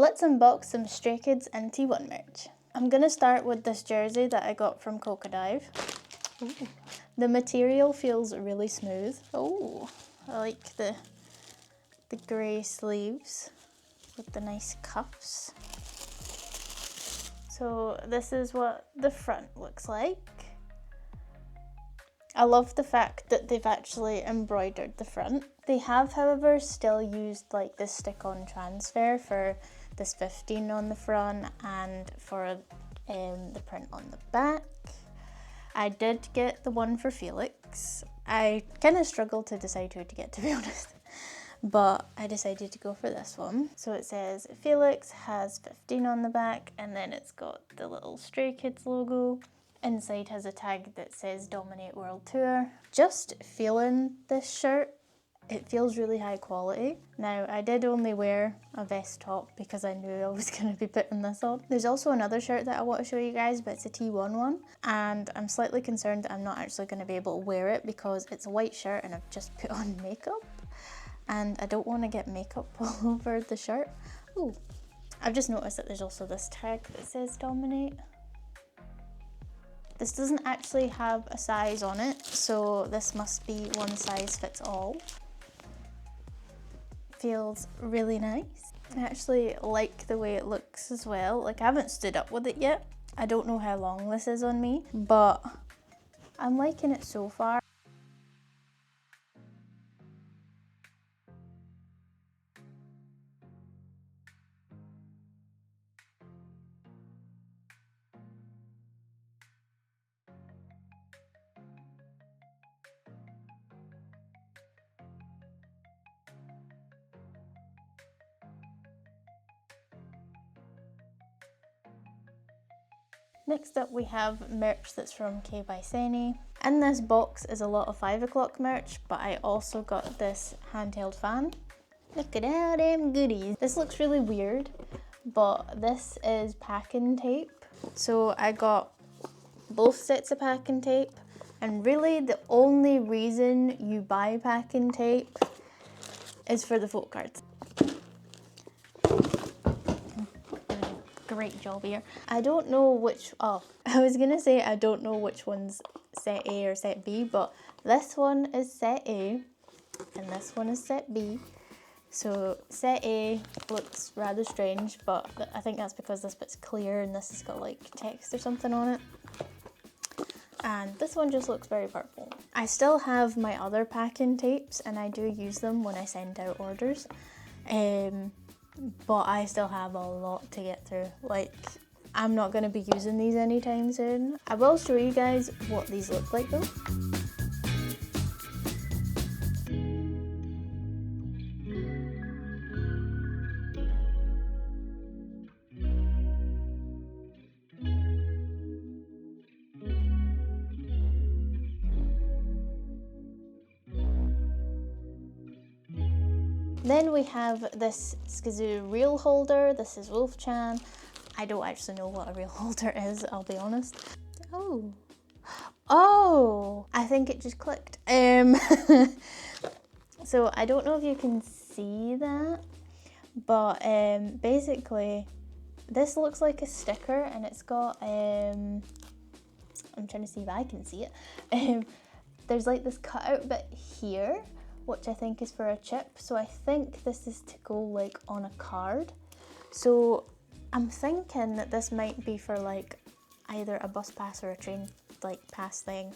let's unbox some Stray Kids and T1 merch. I'm gonna start with this jersey that I got from Cokodive. Ooh. The material feels really smooth. Oh, I like the grey sleeves with the nice cuffs. So this is what the front looks like. I love the fact that they've actually embroidered the front. They have, however, still used like this stick-on transfer for this 15 on the front and for the print on the back. I did get the one for Felix. I kind of struggled to decide who to get, to be honest, but I decided to go for this one. So it says Felix has 15 on the back, and then it's got the little Stray Kids logo. Inside has a tag that says Dominate World Tour. Just feeling this shirt, it feels really high quality. Now, I did only wear a vest top because I knew I was going to be putting this on. There's also another shirt that I want to show you guys, but it's a T1 one. And I'm slightly concerned that I'm not actually going to be able to wear it because it's a white shirt and I've just put on makeup. And I don't want to get makeup all over the shirt. Ooh, I've just noticed that there's also this tag that says Dominate. This doesn't actually have a size on it, so this must be one size fits all. Feels really nice. I actually like the way it looks as well. Like, I haven't stood up with it yet. I don't know how long this is on me, but I'm liking it so far. Next up we have merch that's from KbySeni. In this box is a lot of 5 o'clock merch, but I also got this handheld fan. Look at all them goodies. This looks really weird, but this is packing tape. So I got both sets of packing tape, and really the only reason you buy packing tape is for the Photocards. Great job here. I don't know which, I was gonna say I don't know which one's set A or set B, but this one is set A and this one is set B. So set A looks rather strange, but I think that's because this bit's clear and this has got like text or something on it. And this one just looks very purple. I still have my other packing tapes and I do use them when I send out orders. But I still have a lot to get through. Like, I'm not going to be using these anytime soon. I will show you guys what these look like though. Then we have this SKZOO reel holder. This is Wolf-chan. I don't actually know what a reel holder is, I'll be honest. Oh, I think it just clicked. So I don't know if you can see that, but basically this looks like a sticker and it's got, I'm trying to see if I can see it. There's like this cutout bit here, which I think is for a chip. So I think this is to go like on a card. So I'm thinking that this might be for like either a bus pass or a train like pass thing.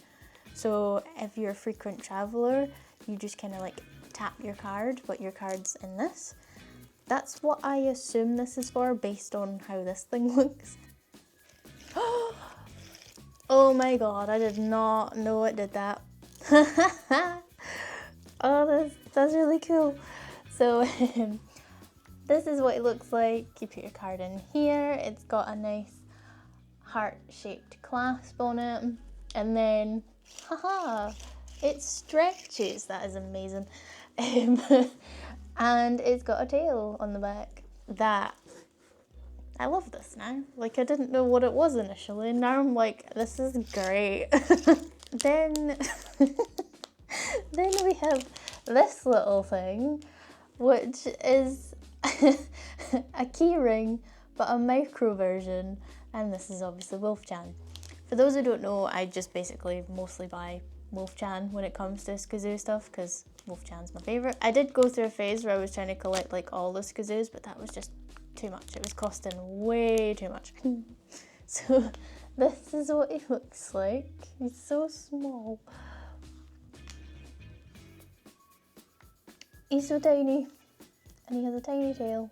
So if you're a frequent traveler, you just kind of like tap your card, but your card's in this. That's what I assume this is for based on how this thing looks. Oh my god, I did not know it did that. Oh, that's really cool. So this is what it looks like. You put your card in here. It's got a nice heart-shaped clasp on it. And then, haha, it stretches. That is amazing. And it's got a tail on the back. I love this now. Like, I didn't know what it was initially. Now I'm like, this is great. Then we have this little thing, which is a key ring, but a micro version, and this is obviously Wolfchan. For those who don't know, I just basically mostly buy Wolfchan when it comes to SKZOO stuff, because Wolfchan's my favourite. I did go through a phase where I was trying to collect like all the SKZOOs, but that was just too much. It was costing way too much. So this is what he looks like. He's so small. He's so tiny, and he has a tiny tail.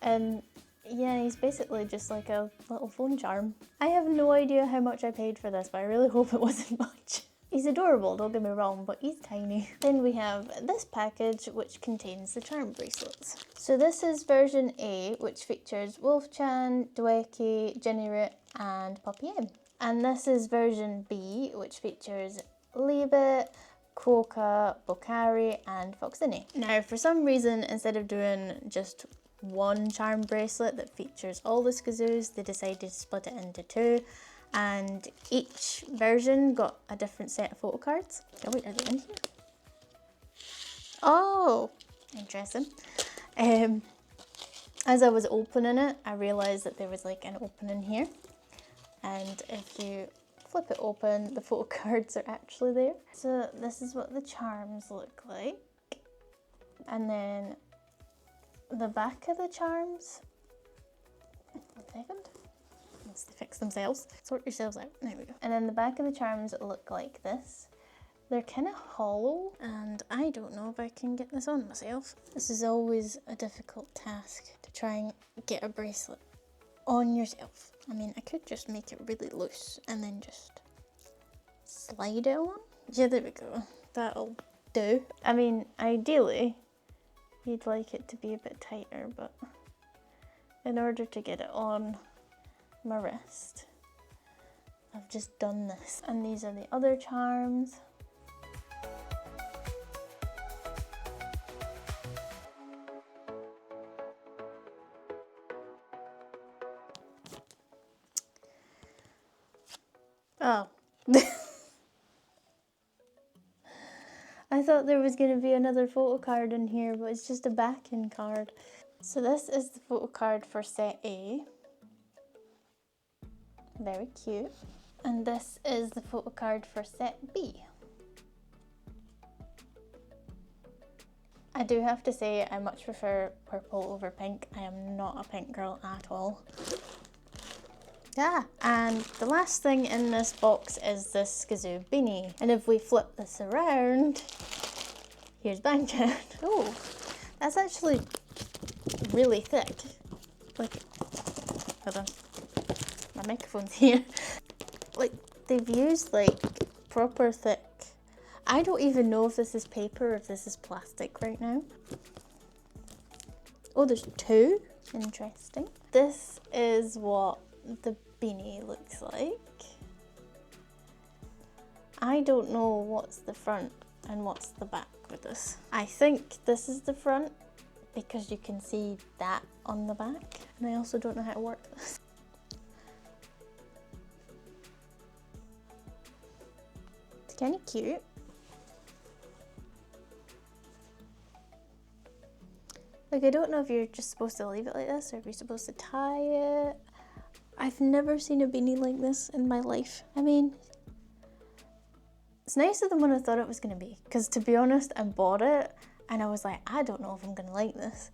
And yeah, he's basically just like a little phone charm. I have no idea how much I paid for this, but I really hope it wasn't much. He's adorable, don't get me wrong, but he's tiny. Then we have this package, which contains the charm bracelets. So this is version A, which features Wolfchan, Dweki, Jennyroot, and Poppy M. And this is version B, which features Libet, Quokka, Bokari, and KbySeni. Now, for some reason, instead of doing just one charm bracelet that features all the SKZOOs, they decided to split it into two, and each version got a different set of photo cards. Oh wait, are they in here? Oh, interesting. As I was opening it, I realised that there was like an opening here, and if you flip it open, the photo cards are actually there. So this is what the charms look like. And then the back of the charms, 1 second, once they fix themselves. Sort yourselves out, there we go. And then the back of the charms look like this. They're kind of hollow, and I don't know if I can get this on myself. This is always a difficult task, to try and get a bracelet on yourself. I mean, I could just make it really loose and then just slide it on. Yeah, there we go. That'll do. I mean, ideally, you'd like it to be a bit tighter, but in order to get it on my wrist, I've just done this. And these are the other charms. Oh. I thought there was going to be another photo card in here, but it's just a backing card. So this is the photo card for set A. Very cute. And this is the photo card for set B. I do have to say I much prefer purple over pink. I am not a pink girl at all. Yeah, and the last thing in this box is this SKZOO beanie. And if we flip this around, here's Bangchan. Oh, that's actually really thick. Like, hold on, my microphone's here. Like, they've used like proper thick. I don't even know if this is paper or if this is plastic right now. Oh, there's two. Interesting. This is what the beanie looks like. I don't know what's the front and what's the back with this. I think this is the front because you can see that on the back, and I also don't know how to work this. It's kind of cute. Like, I don't know if you're just supposed to leave it like this or if you're supposed to tie it. I've never seen a beanie like this in my life. I mean, it's nicer than what I thought it was going to be. Because to be honest, I bought it and I was like, I don't know if I'm going to like this.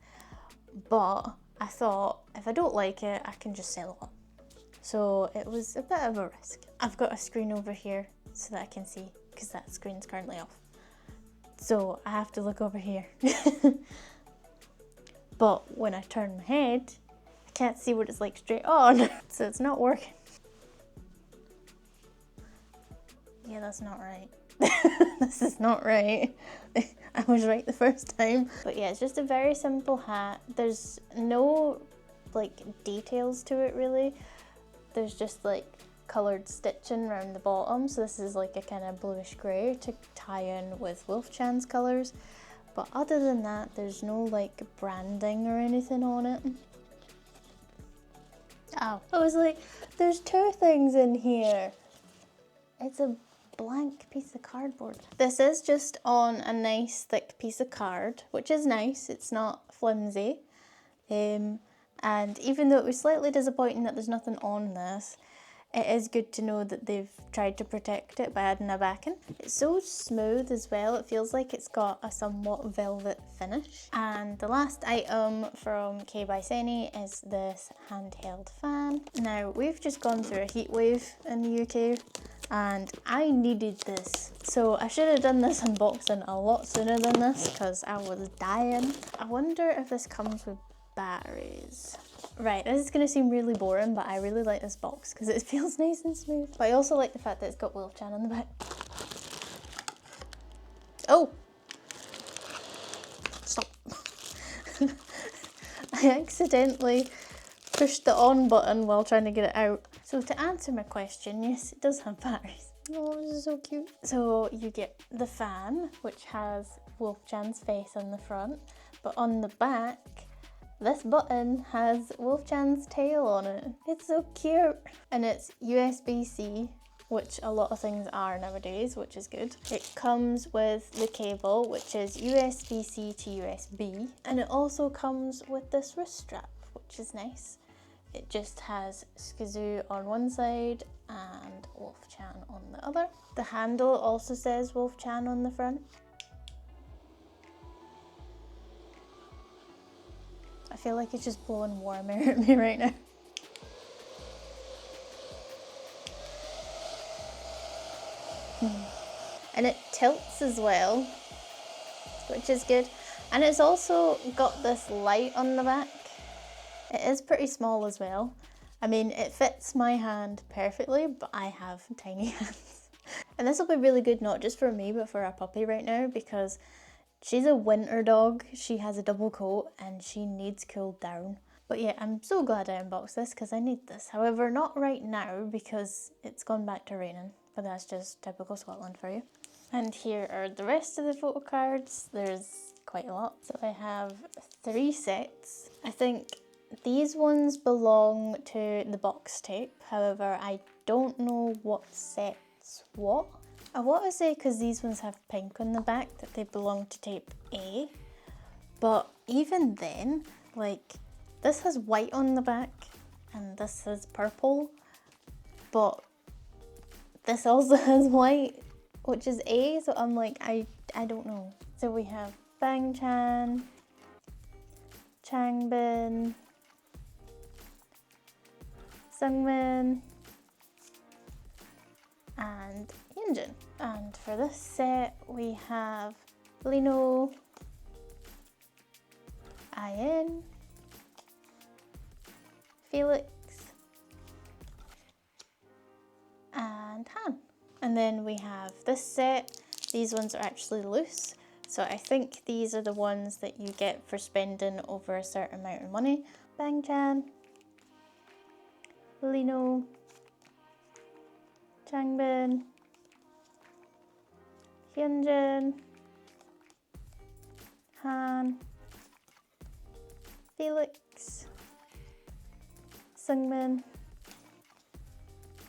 But I thought, if I don't like it, I can just sell it on. So it was a bit of a risk. I've got a screen over here so that I can see, because that screen's currently off. So I have to look over here. But when I turn my head, I can't see what it's like straight on. So it's not working. Yeah, that's not right. This is not right. I was right the first time. But yeah, it's just a very simple hat. There's no like details to it really. There's just like coloured stitching around the bottom. So this is like a kind of bluish grey to tie in with Wolfchan's colours. But other than that, there's no like branding or anything on it. Oh, I was like, there's two things in here. It's a blank piece of cardboard. This is just on a nice thick piece of card, which is nice. It's not flimsy. And even though it was slightly disappointing that there's nothing on this, it is good to know that they've tried to protect it by adding a backing. It's so smooth as well, it feels like it's got a somewhat velvet finish. And the last item from KbySeni is this handheld fan. Now, we've just gone through a heat wave in the UK and I needed this. So I should have done this unboxing a lot sooner than this because I was dying. I wonder if this comes with batteries. Right, this is going to seem really boring, but I really like this box because it feels nice and smooth. But I also like the fact that it's got Wolfchan on the back. Oh! Stop. I accidentally pushed the on button while trying to get it out. So to answer my question, yes, it does have batteries. Oh, this is so cute. So you get the fan, which has Wolfchan's face on the front, but on the back, this button has Wolfchan's tail on it. It's so cute. And it's USB-C, which a lot of things are nowadays, which is good. It comes with the cable, which is USB-C to USB. And it also comes with this wrist strap, which is nice. It just has SKZOO on one side and Wolfchan on the other. The handle also says Wolfchan on the front. I feel like it's just blowing warm air at me right now. And it tilts as well, which is good. And it's also got this light on the back. It is pretty small as well. I mean, it fits my hand perfectly, but I have tiny hands. And this will be really good, not just for me, but for our puppy right now, because she's a winter dog, she has a double coat and she needs cooled down. But yeah, I'm so glad I unboxed this because I need this. However, not right now because it's gone back to raining, but that's just typical Scotland for you. And here are the rest of the photo cards. There's quite a lot. So I have 3 sets. I think these ones belong to the box tape. However, I don't know what set's what. I want to say because these ones have pink on the back that they belong to tape A, but even then, like, this has white on the back and this has purple, but this also has white, which is A, so I'm like, I don't know. So we have Bang Chan, Changbin, Sungmin, and Hyunjin. And for this set we have Lino, Ian, Felix, and Han. And then we have this set. These ones are actually loose, so I think these are the ones that you get for spending over a certain amount of money. Bang Chan, Lino, Changbin, Hyunjin, Han, Felix, Sungmin,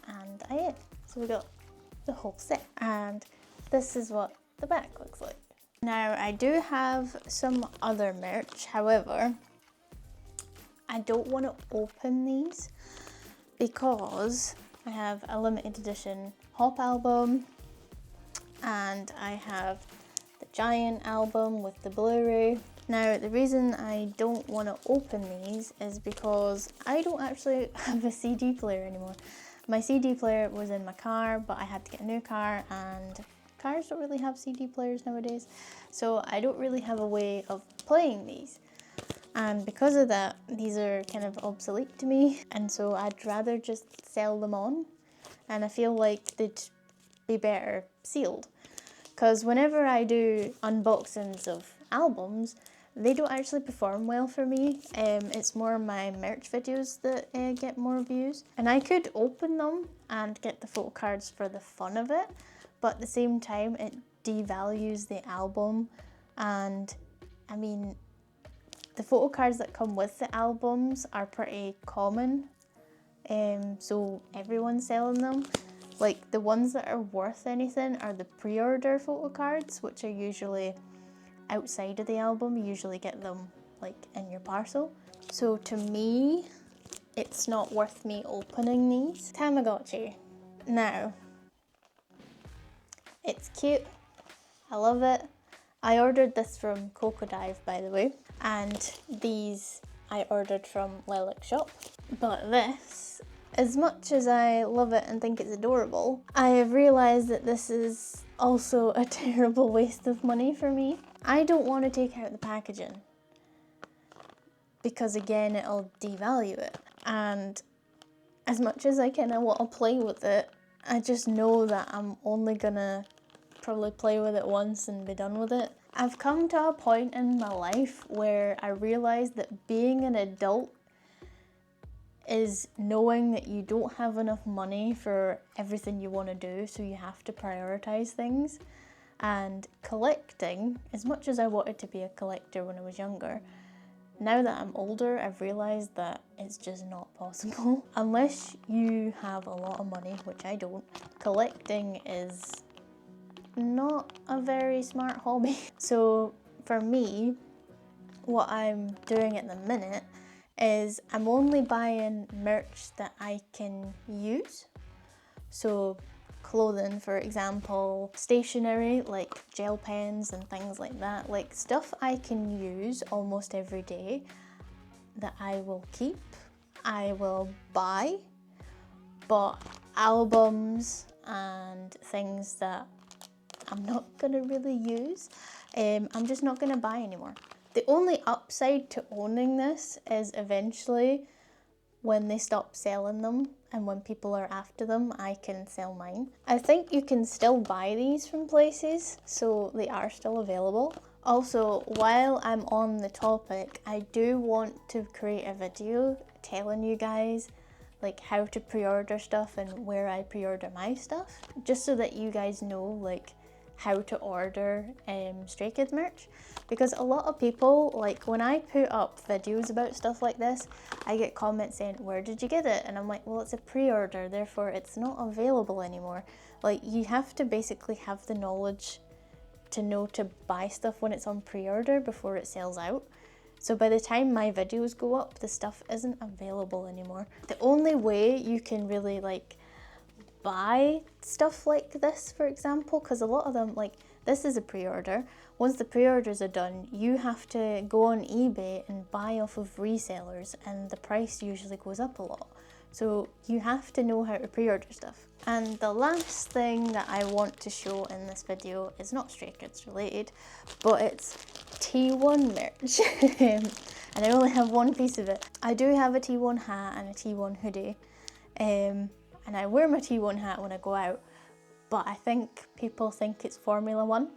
and Ian. So we got the whole set, and this is what the back looks like. Now I do have some other merch, however, I don't want to open these because I have a limited edition Hop album and I have the giant album with the Blu-ray. Now the reason I don't want to open these is because I don't actually have a CD player anymore. My CD player was in my car, but I had to get a new car and cars don't really have CD players nowadays, so I don't really have a way of playing these. And because of that, these are kind of obsolete to me, and so I'd rather just sell them on, and I feel like they'd be better sealed. Because whenever I do unboxings of albums, they don't actually perform well for me. It's more my merch videos that get more views. And I could open them and get the photo cards for the fun of it, but at the same time it devalues the album. And I mean, the photo cards that come with the albums are pretty common, so everyone's selling them. Like the ones that are worth anything are the pre-order photo cards, which are usually outside of the album. You usually get them like in your parcel. So to me, it's not worth me opening these. Tamagotchi. Now, it's cute. I love it. I ordered this from Cokodive, by the way, and these I ordered from LilaKshop. But this, as much as I love it and think it's adorable, I have realised that this is also a terrible waste of money for me. I don't want to take out the packaging because again, it'll devalue it. And as much as I kind of want to play with it, I just know that I'm only gonna probably play with it once and be done with it. I've come to a point in my life where I realised that being an adult is knowing that you don't have enough money for everything you want to do, so you have to prioritise things. And collecting, as much as I wanted to be a collector when I was younger, now that I'm older, I've realised that it's just not possible. Unless you have a lot of money, which I don't, collecting is not a very smart hobby. So for me, what I'm doing at the minute is I'm only buying merch that I can use. So clothing, for example, stationery like gel pens and things like that, like stuff I can use almost every day that I will keep, I will buy. But albums and things that I'm not gonna really use, I'm just not gonna buy anymore. The only upside to owning this is eventually when they stop selling them and when people are after them, I can sell mine. I think you can still buy these from places, so they are still available. Also, while I'm on the topic, I do want to create a video telling you guys like how to pre-order stuff and where I pre-order my stuff, just so that you guys know like how to order Stray Kids merch. Because a lot of people, like when I put up videos about stuff like this, I get comments saying, where did you get it? And I'm like, well, it's a pre-order, therefore it's not available anymore. Like you have to basically have the knowledge to know to buy stuff when it's on pre-order before it sells out. So by the time my videos go up, the stuff isn't available anymore. The only way you can really like buy stuff like this, for example, because a lot of them, like this is a pre-order. Once the pre-orders are done, you have to go on eBay and buy off of resellers, and the price usually goes up a lot. So you have to know how to pre-order stuff. And the last thing that I want to show in this video is not Stray Kids related, but it's T1 merch. And I only have one piece of it. I do have a T1 hat and a T1 hoodie. And I wear my T1 hat when I go out, but I think people think it's Formula 1.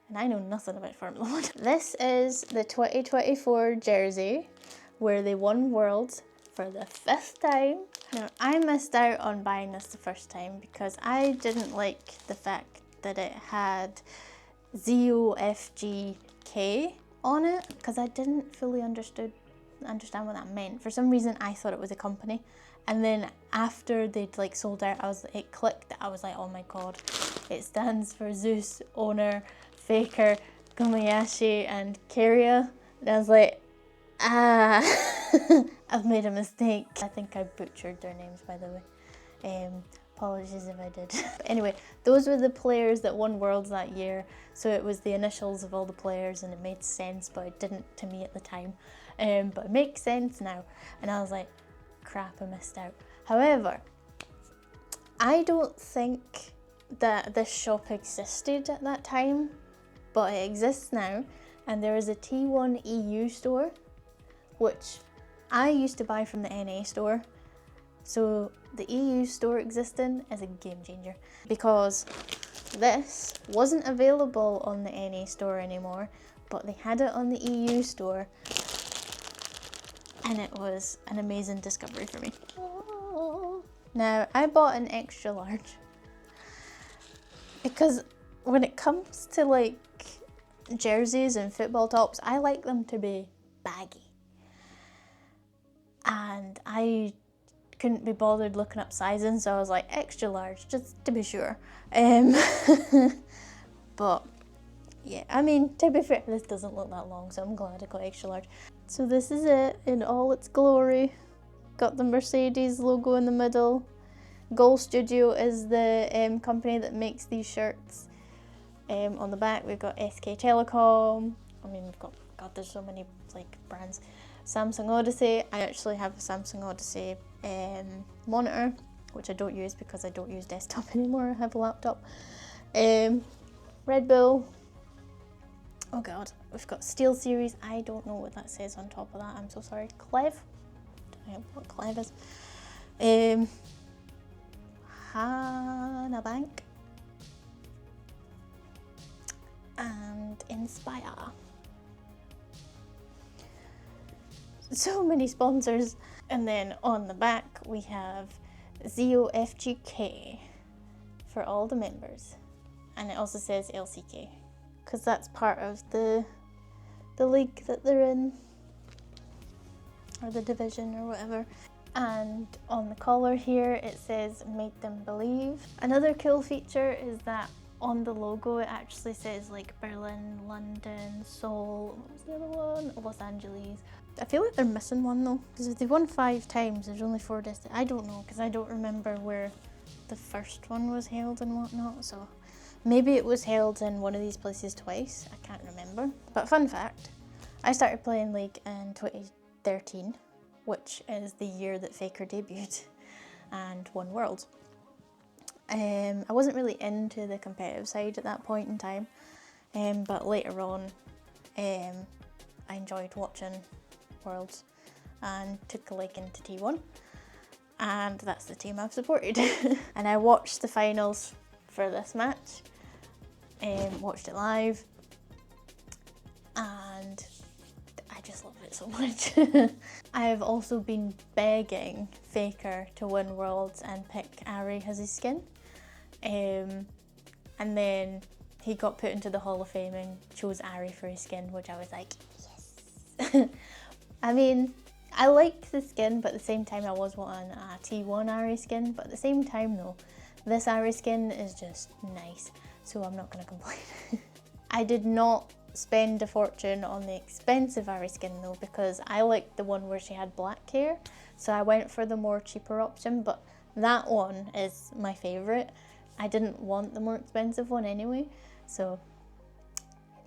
And I know nothing about Formula 1. This is the 2024 jersey where they won Worlds for the 5th time. Now, I missed out on buying this the first time because I didn't like the fact that it had ZOFGK on it, because I didn't fully understand what that meant. For some reason, I thought it was a company. And then after they'd like sold out, it clicked. I was like, oh my god, it stands for Zeus, Owner, Faker, Kobayashi, and Kyria. And I was like, I've made a mistake. I think I butchered their names, by the way. Apologies if I did. But anyway, those were the players that won Worlds that year. So it was the initials of all the players, and it made sense, but it didn't to me at the time. But it makes sense now. And I was like, crap, I missed out. However, I don't think that this shop existed at that time, but it exists now. And there is a T1 EU store, which I used to buy from the NA store. So the EU store existing is a game changer, because this wasn't available on the NA store anymore, but they had it on the EU store, and it was an amazing discovery for me. Now, I bought an extra large because when it comes to like jerseys and football tops, I like them to be baggy. And I couldn't be bothered looking up sizing, so I was like, extra large, just to be sure. But yeah, I mean, to be fair, this doesn't look that long, so I'm glad I got extra large. So this is it in all its glory. Got the Mercedes logo in the middle. Goal Studio is the company that makes these shirts. On the back we've got SK Telecom. I mean, we've got, God, there's so many like brands. Samsung Odyssey. I actually have a Samsung Odyssey monitor, which I don't use because I don't use desktop anymore. I have a laptop. Red Bull. Oh God, we've got Steel Series. I don't know what that says on top of that. I'm so sorry. Clev. Don't know what Clev is. Hannah Bank. And Inspire. So many sponsors. And then on the back we have SKZOO FGK for all the members. And it also says LCK because that's part of the league that they're in, or the division or whatever. And on the collar here it says "Make Them Believe." Another cool feature is that on the logo it actually says like Berlin, London, Seoul, what was the other one? Los Angeles. I feel like they're missing one though, because if they won 5 times there's only 4 destinations. I don't know, because I don't remember where the first one was held and whatnot, so maybe it was held in one of these places twice, I can't remember. But fun fact, I started playing League in 2013, which is the year that Faker debuted and won Worlds. I wasn't really into the competitive side at that point in time, but later on I enjoyed watching Worlds and took a liking to T1, and that's the team I've supported. And I watched the finals for this match, watched it live, and I just love it so much. I have also been begging Faker to win Worlds and pick Ari as his skin. And then he got put into the Hall of Fame and chose Ari for his skin, which I was like, yes. I mean, I liked the skin, but at the same time I was wanting a T1 Ari skin, but at the same time though, this Ari skin is just nice, so I'm not gonna complain. I did not spend a fortune on the expensive Ari skin though, because I liked the one where she had black hair, so I went for the more cheaper option, but that one is my favourite. I didn't want the more expensive one anyway, so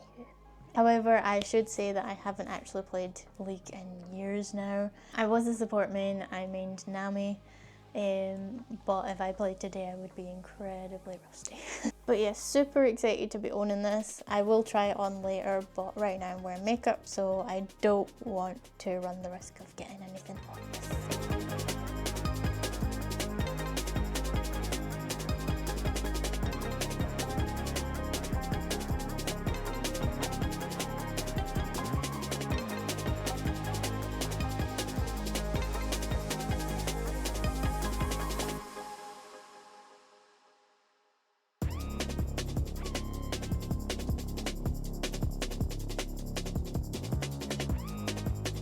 anywho. However, I should say that I haven't actually played League in years now. I was a support main, I mained Nami, but if I played today I would be incredibly rusty. But yes, super excited to be owning this. I will try it on later, but right now I'm wearing makeup, so I don't want to run the risk of getting anything on this.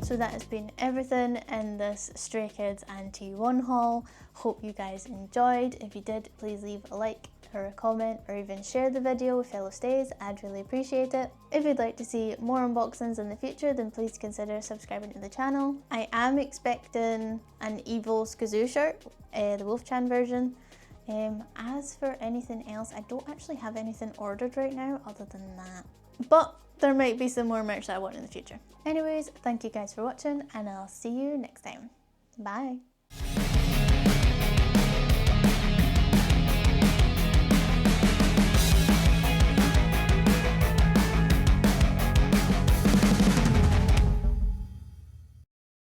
So that has been everything in this Stray Kids and T1 haul. Hope you guys enjoyed. If you did, please leave a like or a comment, or even share the video with fellow stays. I'd really appreciate it. If you'd like to see more unboxings in the future, then please consider subscribing to the channel. I am expecting an evil SKZOO shirt, the Wolfchan version. As for anything else, I don't actually have anything ordered right now other than that. But there might be some more merch that I want in the future. Anyways, thank you guys for watching, and I'll see you next time. Bye!